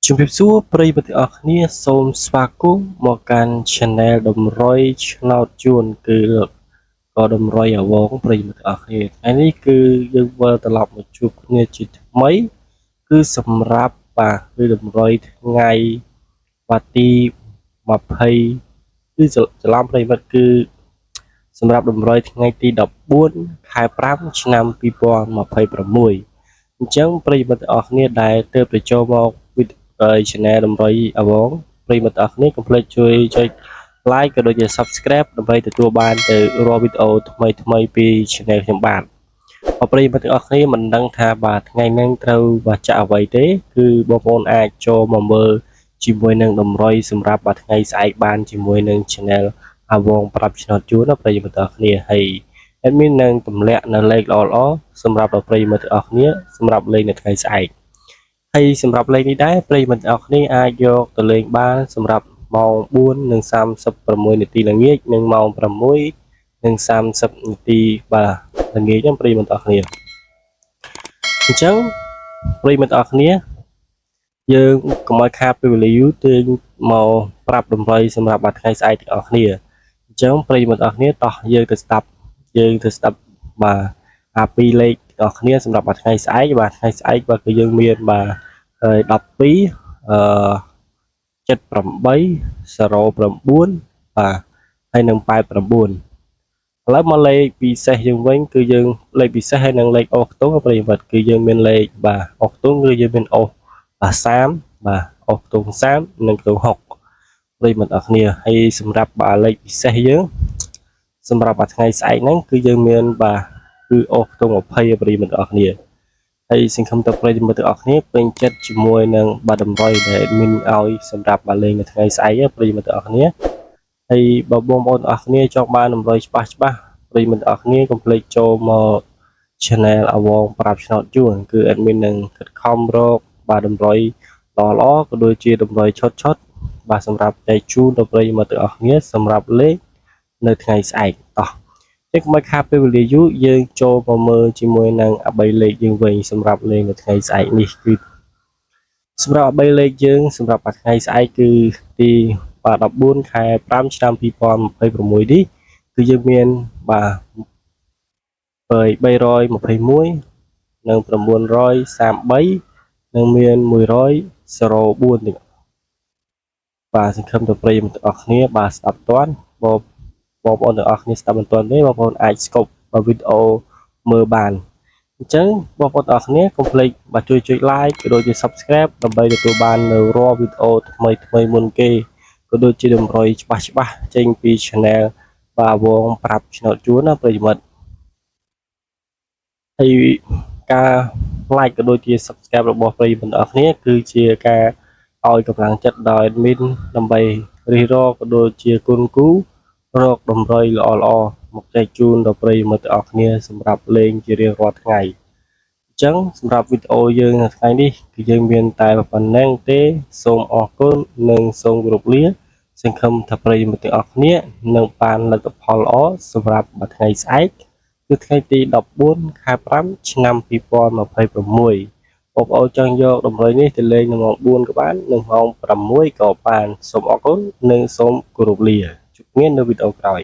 ជំរាបសួរប្រិយមិត្តទាំងអស់គ្នាសូមស្វាគមន៍មកកាន់ Channel តម្រុយឆ្នោតជួនគឺក៏តម្រុយអវងប្រិយមិត្តទាំងអស់គ្នាថ្ងៃនេះគឺយើងវិលត្រឡប់មកជួបគ្នាជាថ្មីគឺសម្រាប់គឺតម្រុយថ្ងៃទី20គឺច្រឡំប្រិយមិត្តគឺសម្រាប់តម្រុយថ្ងៃទី14ខែ5ឆ្នាំ2026អញ្ចឹងប្រិយមិត្តទាំងអស់គ្នាដែលទើបទៅចូលមកChannel តម្រុយអវងប្រិយមិត្តទាំងអស់គ្នាកុំភ្លេចជួយចុច like ក៏ដូចជា subscribe ដើម្បីទទួលបានទៅរាល់វីដេអូថ្មីៗពី Channel ខ្ញុំបាទប្រិយមិត្តទាំងអស់គ្នាមិនដឹងថាថ្ងៃនេះត្រូវចាក់អ្វីទេគឺបងប្អូនអាចចូលមកមើលជាមួយនឹងតម្រុយសម្រាប់ថ្ងៃស្អែកបានជាមួយនឹង Channel អវងប្រាប់ឆ្នោតជួនប្រិយមិត្តទាំងអស់គ្នាហើយ admin នឹងទម្លាក់នៅលេខល្អៗសម្រាប់ប្រិយមិត្តទាំងអស់គ្នាសម្រាប់លេខនៅថ្ងៃស្អែកហើយសម្រាប់លេខនេះដែរប្រិយមិត្តទាំងអស់គ្នាអាចយកទៅលេងបានសម្រាប់ម៉ោង 4:36 នាទីល្ងាចនិងម៉ោង 6:30 នាទីល្ងាចហ្នឹងប្រិយមិត្តទាំងអស់គ្នាអញ្ចឹងប្រិយមិត្តទាំងអស់គ្នាយើងកុំឲ្យខាតពេលវេលាយូរទេមកប្រាប់តម្រុយសម្រាប់ថ្ងៃស្អែកទាំងអស់គ្នាអញ្ចឹងប្រិយមិត្តទាំងអស់គ្នាតោះយើងទៅស្ដាប់ពីលេខទាំងអស់គ្នាសម្រាប់ថ្ងៃស្អែកថ្ងៃស្អែកគឺយើងមាន12 7809ហើយនឹង89ឥឡូវមកលេខពិសេសយើងវិញគឺយើងលេខពិសេសហើយនឹងលេខអូសខ្ទង់ប្រិយមិត្តគឺយើងមានលេខអូសខ្ទង់គឺយើងមានអូស30អូសខ្ទង់30និងខ្ទង់60ប្រិយមិត្តអរគ្នាហើយសម្រាប់លេខពិសេសយើងសម្រាប់ថ្ងៃស្អែកហ្នឹងគឺយើងមានគឺអូសខ្ទង់20ប្រិយមិត្តអរគ្នាហើយសង្ឃឹមថាប្រិយមិត្តទាំងអស់គ្នាពេញចិត្តជាមួយនឹងតម្រុយដែលមានឲ្យសម្រាប់លេងនៅថ្ងៃស្អែកប្រិយមិត្តទាំងអស់គ្នាហើយបើបងប្អូនទាំងអស់គ្នាចង់បានតម្រុយច្បាស់ប្រិយមិត្តទាំងអស់គ្នាកុំភ្លេចចូលមក Channel អវងប្រាប់ឆ្នោតជួនគឺ admin នឹងខិតខំរកតម្រុយល្អៗក៏ដូចជាតម្រុយឆុតសម្រាប់ចែកជូនដល់ប្រិយមិត្តទាំងអស់គ្នាសម្រាប់លេងនៅថ្ងៃស្អែកតោះតែកុំឲ្យខាតពេលវេលាយូរយើងចូលមកមើលជាមួយនឹង3លេខយើងវិញសម្រាប់លេងនៅថ្ងៃស្អែកនេះគឺសម្រាប់3លេខយើងសម្រាប់ថ្ងៃស្អែកគឺទី14ខែ5ឆ្នាំ2026នេះគឺយើងមាន321និង933និងមាន104ទៀតសង្ឃឹមទៅប្រិយមិត្តទាំងអស់គ្នាស្ដាប់តាន់បងប្អូនទាំងអស់គ្នាស្ដាប់មិនទាន់ទេបងប្អូនអាចស្កប់វីដេអូមើលបានអញ្ចឹងបងប្អូនទាំងអស់គ្នាកុំភ្លេចជួយចុច like ក៏ដូចជា subscribe ដើម្បីទទួលបាននៅរាល់វីដេអូថ្មីមុនគេក៏ដូចជាតម្រុយច្បាស់ចេញពី Channel អវងប្រាប់ឆ្នោតជួនណាប្រិយមិត្តហើយការ like ក៏ដូចជា subscribe របស់ប្រិយមិត្តទាំងអស់គ្នាគឺជាការឲ្យកម្លាំងចិត្តដល់ admin ដើម្បីរិះរកក៏ដូចជាគុណគូរកតម្រុយល្អមកចែកជូនដល់ប្រិយមិត្តទាំងអស់គ្នាសម្រាប់លេងជារៀងរាល់ថ្ងៃអញ្ចឹងសម្រាប់វីដេអូយើងនៅថ្ងៃនេះគឺយើងមានតែប៉ុណ្ណឹងទេសូមអរគុណនិងសូមគោរពលាសង្ឃឹមថាប្រិយមិត្តទាំងអស់គ្នានឹងបានលទ្ធផលល្អសម្រាប់ថ្ងៃស្អែកគឺថ្ងៃទី14ខែ5ឆ្នាំ2026បងប្អូនចង់យកតម្រុយនេះទៅលេងនៅម៉ោង 4 ក៏បាននិងម៉ោង 6 ក៏បានសូមអរគុណនិងសូមគោរពលាជួបគ្នានៅវីដេអូក្រោយ